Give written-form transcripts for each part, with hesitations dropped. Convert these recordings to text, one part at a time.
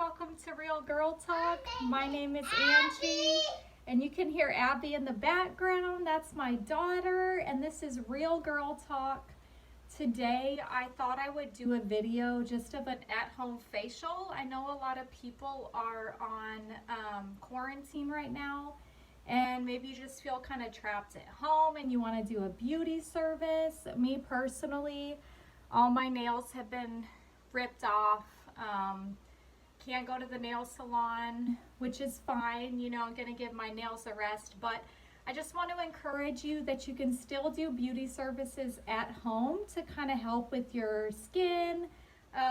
welcome to Real Girl Talk. My name is Angie, and you can hear Abby in the background. That's my daughter, and this is Real Girl Talk. Today, I thought I would do a video just of an at-home facial. I know a lot of people are on quarantine right now, and maybe you just feel kind of trapped at home and you want to do a beauty service. Me personally, all my nails have been ripped off. Can't go to the nail salon, which is fine. You know, I'm going to give my nails a rest, but I just want to encourage you that you can still do beauty services at home to kind of help with your skin.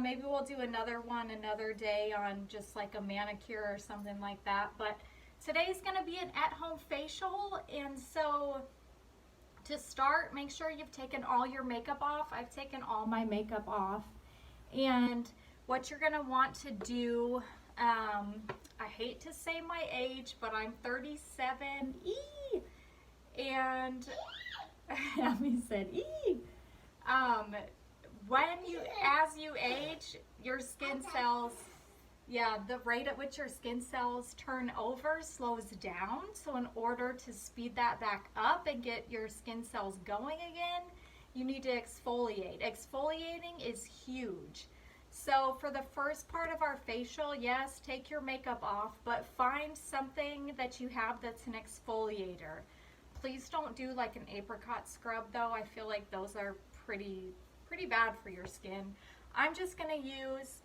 Maybe we'll do another one another day on just like a manicure or something like that. But today's going to be an at-home facial, and so to start, make sure you've taken all your makeup off. I've taken all my makeup off. And what you're going to want to do, I hate to say my age, but I'm 37. And Abby said, as you age, your skin cells, the rate at which your skin cells turn over slows down. So in order to speed that back up and get your skin cells going again, you need to exfoliate. Exfoliating is huge. So for the first part of our facial, yes, take your makeup off, but find something that you have that's an exfoliator. Please don't do like an apricot scrub though. I feel like those are pretty bad for your skin. I'm just gonna use,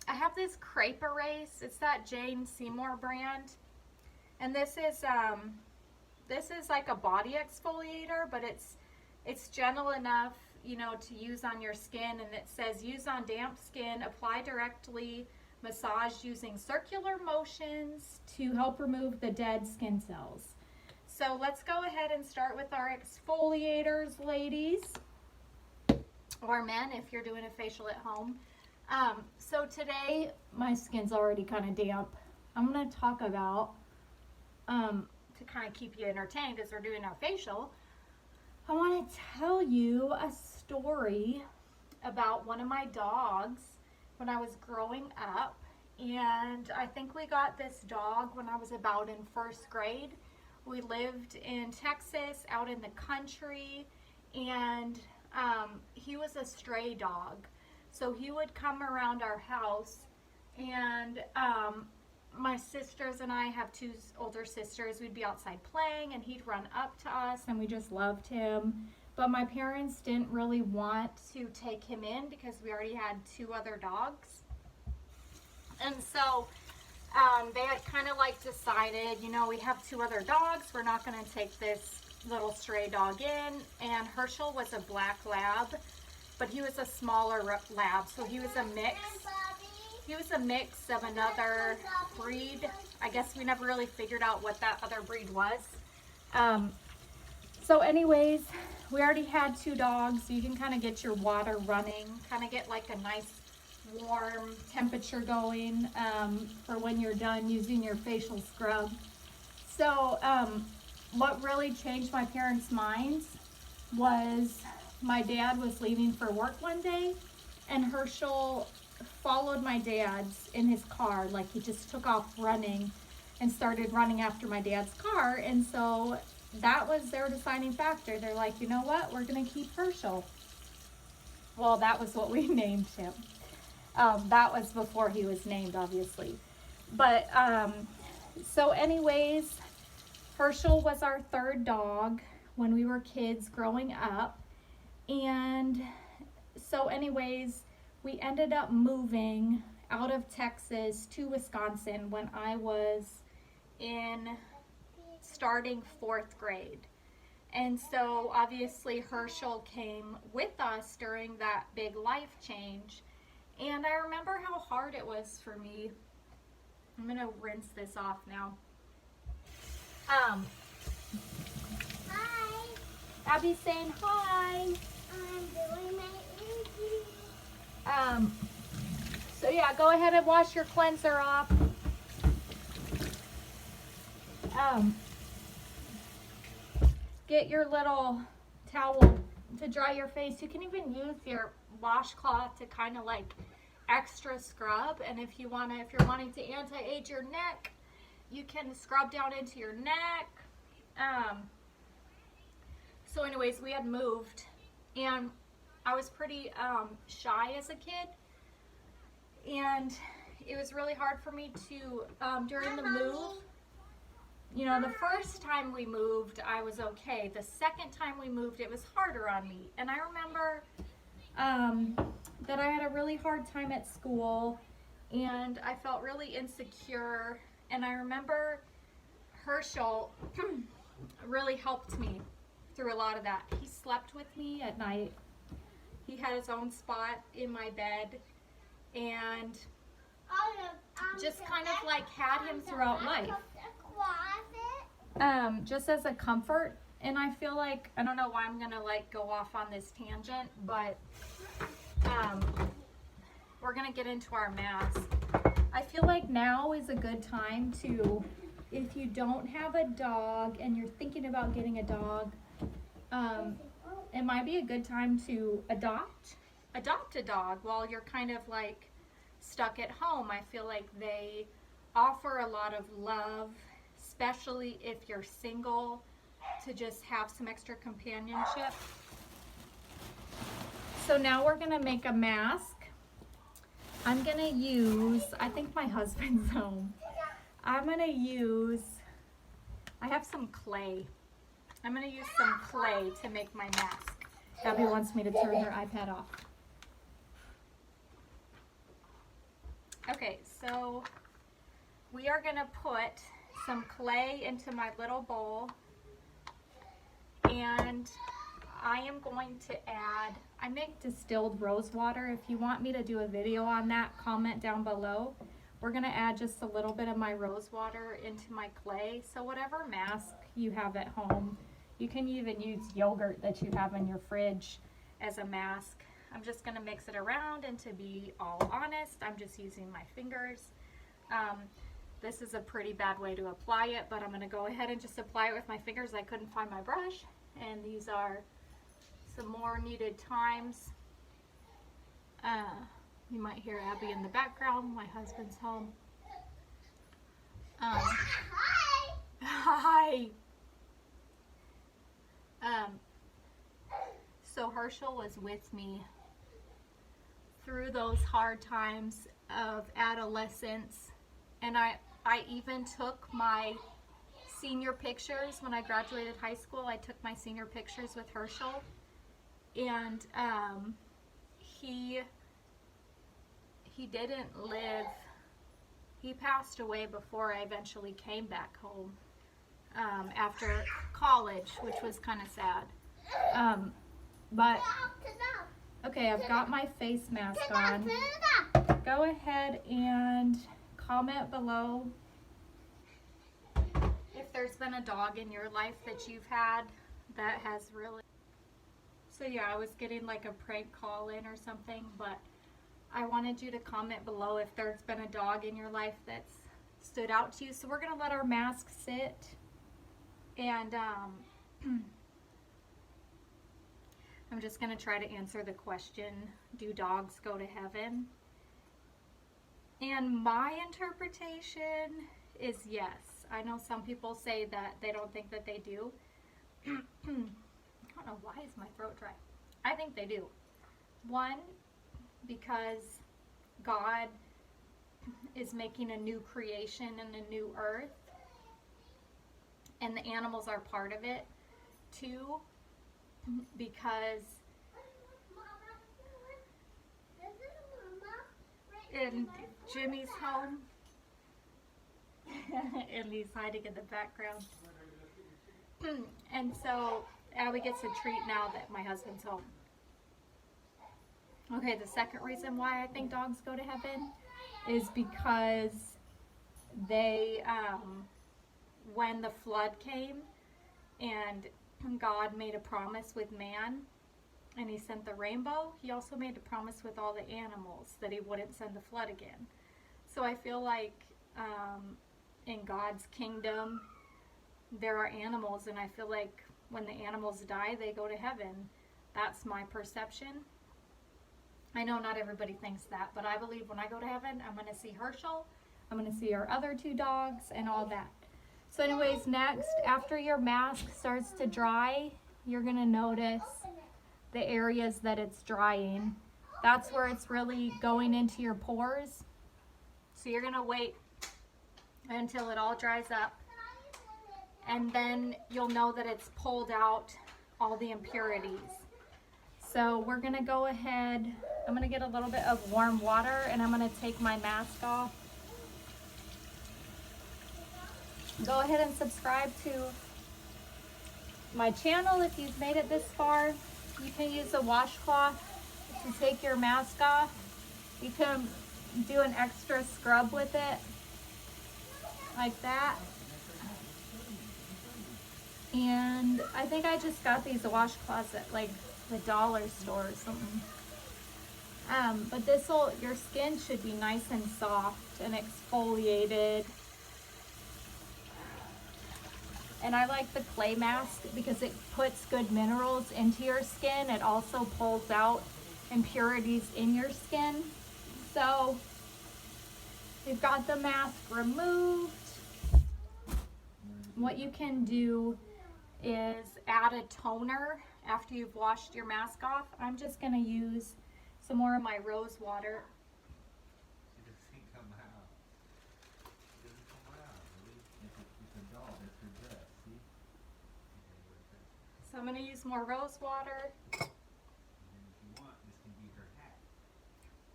I have this Crepe Erase. It's that Jane Seymour brand. And this is like a body exfoliator, but it's gentle enough, you know, to use on your skin, and it says use on damp skin, apply directly, massage using circular motions to help remove the dead skin cells. So let's go ahead and start with our exfoliators, ladies, or men if you're doing a facial at home. So today my skin's already kind of damp. I'm going to talk about, to kind of keep you entertained as we're doing our facial, I want to tell you a story about one of my dogs when I was growing up. And I think we got this dog when I was about in first grade. We lived in Texas, out in the country, and he was a stray dog. So he would come around our house, and my sisters and I have two older sisters. We'd be outside playing and he'd run up to us and we just loved him. But my parents didn't really want to take him in because we already had two other dogs. And so they had kind of like decided, you know, we have two other dogs. We're not going to take this little stray dog in. And Herschel was a black lab, but he was a smaller lab. So he was a mix. He was a mix of another breed. I guess we never really figured out what that other breed was. So anyways, we already had two dogs. You can kind of get your water running, kind of get like a nice warm temperature going for when you're done using your facial scrub. So what really changed my parents' minds was my dad was leaving for work one day, and Herschel followed my dad's in his car. Like, he just took off running and started running after my dad's car. And so that was their deciding factor. They're like, you know what, we're gonna keep Herschel. Well, that was what we named him. That was before he was named, obviously. But so anyways, Herschel was our third dog when we were kids growing up. And so anyways, we ended up moving out of Texas to Wisconsin when I was starting fourth grade. And so obviously Herschel came with us during that big life change. And I remember how hard it was for me. I'm gonna rinse this off now. Hi. Abby's saying hi. I'm doing my interview. So yeah, go ahead and wash your cleanser off. Get your little towel to dry your face. You can even use your washcloth to kind of like extra scrub, and if you're wanting to anti-age your neck, you can scrub down into your neck. So anyways, we had moved, and I was pretty shy as a kid, and it was really hard for me to, during the move, you know, the first time we moved, I was okay. The second time we moved, it was harder on me. And I remember that I had a really hard time at school, and I felt really insecure. And I remember Herschel really helped me through a lot of that. He slept with me at night. He had his own spot in my bed, and just kind of like had him throughout life. Just as a comfort. And I feel like, I don't know why I'm gonna like go off on this tangent, but we're gonna get into our mask. I feel like now is a good time to, if you don't have a dog and you're thinking about getting a dog, it might be a good time to adopt a dog while you're kind of like stuck at home. I feel like they offer a lot of love, especially if you're single, to just have some extra companionship. So now we're gonna make a mask. I'm gonna use, I think my husband's home. I'm gonna use, I have some clay. I'm gonna use some clay to make my mask. Abby wants me to turn her iPad off. Okay, so we are gonna put some clay into my little bowl, and I am going to add, I make distilled rose water. If you want me to do a video on that, comment down below. We're gonna add just a little bit of my rose water into my clay. So whatever mask you have at home, you can even use yogurt that you have in your fridge as a mask. I'm just gonna mix it around, and to be all honest, I'm just using my fingers. This is a pretty bad way to apply it, but I'm gonna go ahead and just apply it with my fingers. I couldn't find my brush, and these are some more needed times. You might hear Abby in the background. My husband's home. Hi. So Herschel was with me through those hard times of adolescence, and I even took my senior pictures when I graduated high school. I took my senior pictures with Herschel, and he didn't live, he passed away before I eventually came back home after college, which was kind of sad. But okay, I've got my face mask on. Go ahead and comment below if there's been a dog in your life that you've had that has really... So yeah, I was getting like a prank call in or something, but I wanted you to comment below if there's been a dog in your life that's stood out to you. So we're gonna let our mask sit, and I'm just gonna try to answer the question, do dogs go to heaven? And my interpretation is yes. I know some people say that they don't think that they do. I don't know, why is my throat dry? I think they do. One, because God is making a new creation and a new earth, and the animals are part of it. Two, because in Jimmy's home, and he's hiding in the background. And so Abby gets a treat now that my husband's home. Okay, the second reason why I think dogs go to heaven is because they, when the flood came and God made a promise with man and he sent the rainbow, he also made a promise with all the animals that he wouldn't send the flood again. So I feel like in God's kingdom there are animals, and I feel like when the animals die, they go to heaven. That's my perception. I know not everybody thinks that, but I believe when I go to heaven, I'm going to see Herschel, I'm going to see our other 2 dogs and all that. So anyways, next, after your mask starts to dry, you're going to notice the areas that it's drying. That's where it's really going into your pores. So you're going to wait until it all dries up, and then you'll know that it's pulled out all the impurities. So we're going to go ahead, I'm going to get a little bit of warm water, and I'm going to take my mask off. Go ahead and subscribe to my channel if you've made it this far. You can use a washcloth to take your mask off. You can do an extra scrub with it, like that. And I think I just got these washcloths at like the dollar store or something. But your skin should be nice and soft and exfoliated. And I like the clay mask because it puts good minerals into your skin. It also pulls out impurities in your skin. So we've got the mask removed. What you can do is add a toner after you've washed your mask off. I'm just going to use some more of my rose water. So I'm going to use more rose water.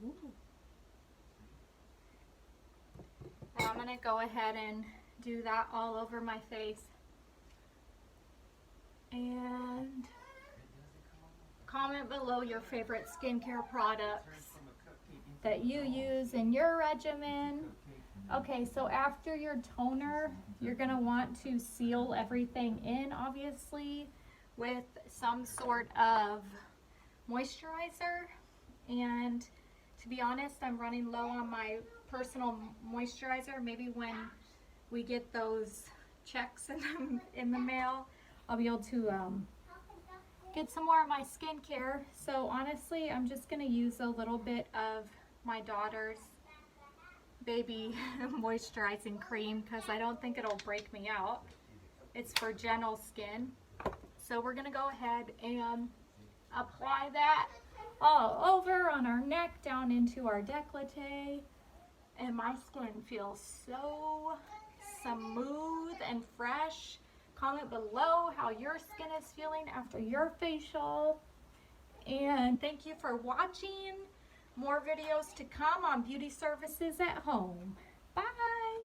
Ooh. And I'm going to go ahead and do that all over my face. And comment below your favorite skincare products that you use in your regimen. Okay, so after your toner, you're going to want to seal everything in, obviously, with some sort of moisturizer. And to be honest, I'm running low on my personal moisturizer. Maybe when we get those checks in the mail, I'll be able to get some more of my skincare. So honestly, I'm just going to use a little bit of my daughter's baby moisturizing cream because I don't think it'll break me out. It's for gentle skin. So we're going to go ahead and apply that all over on our neck, down into our décolleté. And my skin feels so smooth and fresh. Comment below how your skin is feeling after your facial. And thank you for watching. More videos to come on beauty services at home.